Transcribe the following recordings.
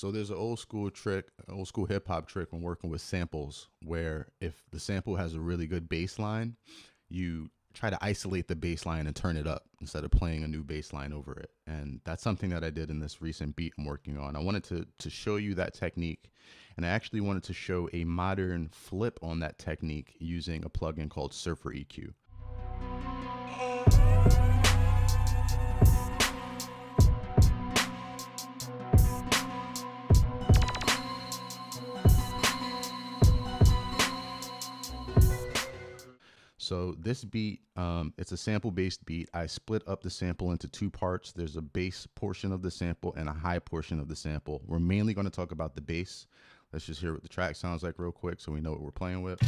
So there's an old school trick, an old school hip hop trick when working with samples, where if the sample has a really good bass line, you try to isolate the bass line and turn it up instead of playing a new bass line over it. And that's something that I did in this recent beat I'm working on. I wanted to show you that technique, and I actually wanted to show a modern flip on that technique using a plugin called Surfer EQ. So this beat, it's a sample-based beat. I split up the sample into two parts. There's a bass portion of the sample and a high portion of the sample. We're mainly going to talk about the bass. Let's just hear what the track sounds like real quick so we know what we're playing with.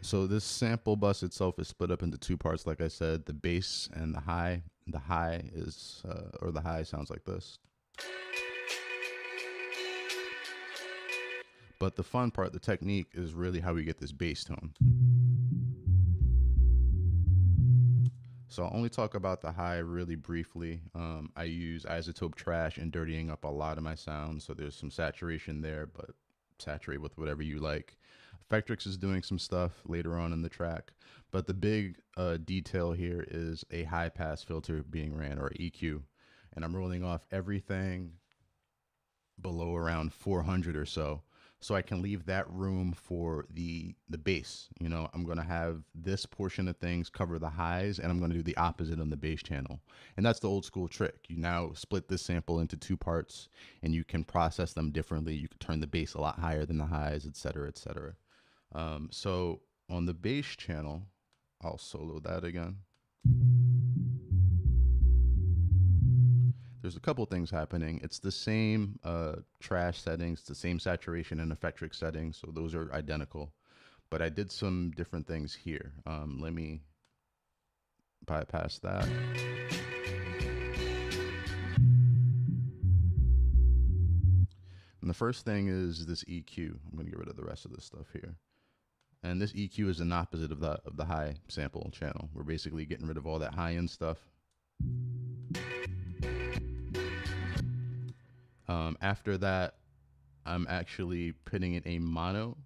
So this sample bus itself is split up into two parts, like I said, the bass and the high. The high is, or the high sounds like this. But the fun part, the technique, is really how we get this bass tone. So I'll only talk about the high really briefly. I use isotope trash and dirtying up a lot of my sounds, so there's some saturation there, but saturate with whatever you like. Effectrix is doing some stuff later on in the track, but the big detail here is a high pass filter being ran, or EQ, and I'm rolling off everything below around 400 or so I can leave that room for the bass. You know, I'm going to have this portion of things cover the highs, and I'm going to do the opposite on the bass channel. And that's the old school trick. You now split this sample into two parts, and you can process them differently. You can turn the bass a lot higher than the highs, etc., etc. So on the bass channel, I'll solo that again. There's a couple things happening. It's the same trash settings, the same saturation and Effectrix settings, so those are identical. But I did some different things here. Let me bypass that. And the first thing is this EQ. I'm going to get rid of the rest of this stuff here. And this EQ is an opposite of the high sample channel. We're basically getting rid of all that high-end stuff. After that, I'm actually putting in a mono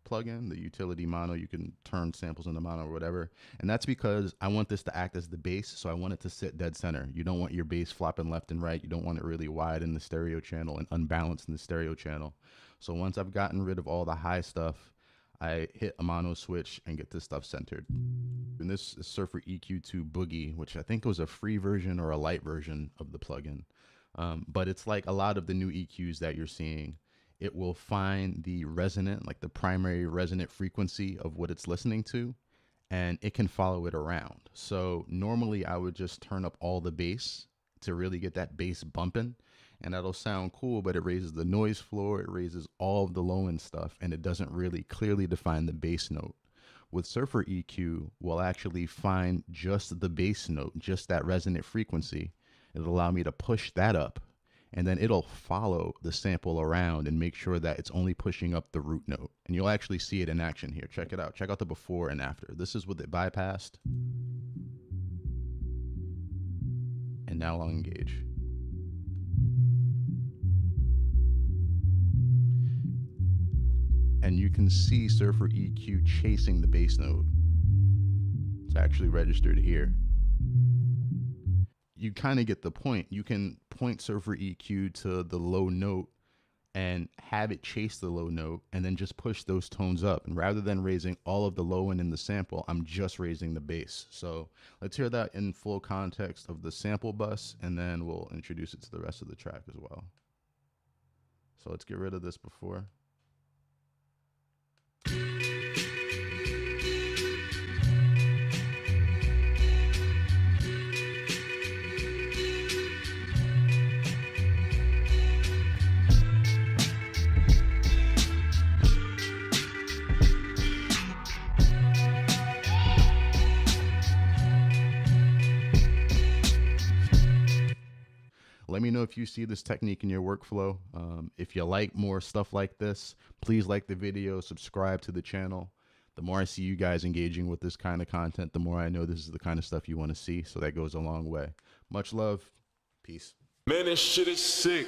plugin, the utility mono. You can turn samples into mono or whatever. And that's because I want this to act as the bass, so I want it to sit dead center. You don't want your bass flopping left and right. You don't want it really wide in the stereo channel and unbalanced in the stereo channel. So once I've gotten rid of all the high stuff, I hit a mono switch and get this stuff centered. And this is Surfer EQ2 Boogie, which I think was a free version or a light version of the plugin. But it's like a lot of the new EQs that you're seeing. It will find the resonant, like the primary resonant frequency of what it's listening to, and it can follow it around. So normally I would just turn up all the bass to really get that bass bumping, and that'll sound cool, but it raises the noise floor, it raises all of the low end stuff, and it doesn't really clearly define the bass note. With Surfer EQ, we'll actually find just the bass note, just that resonant frequency. It'll allow me to push that up, and then it'll follow the sample around and make sure that it's only pushing up the root note. And you'll actually see it in action here. Check it out. Check out the before and after. This is with it bypassed. And now I'll engage. And you can see Surfer EQ chasing the bass note. It's actually registered here. You kind of get the point. You can point Surfer EQ to the low note and have it chase the low note and then just push those tones up. And rather than raising all of the low end in the sample, I'm just raising the bass. So let's hear that in full context of the sample bus, and then we'll introduce it to the rest of the track as well. So let's get rid of this before. Let me know if you see this technique in your workflow. If you like more stuff like this, please like the video, subscribe to the channel. The more I see you guys engaging with this kind of content, the more I know this is the kind of stuff you want to see. So that goes a long way. Much love. Peace. Man, this shit is sick.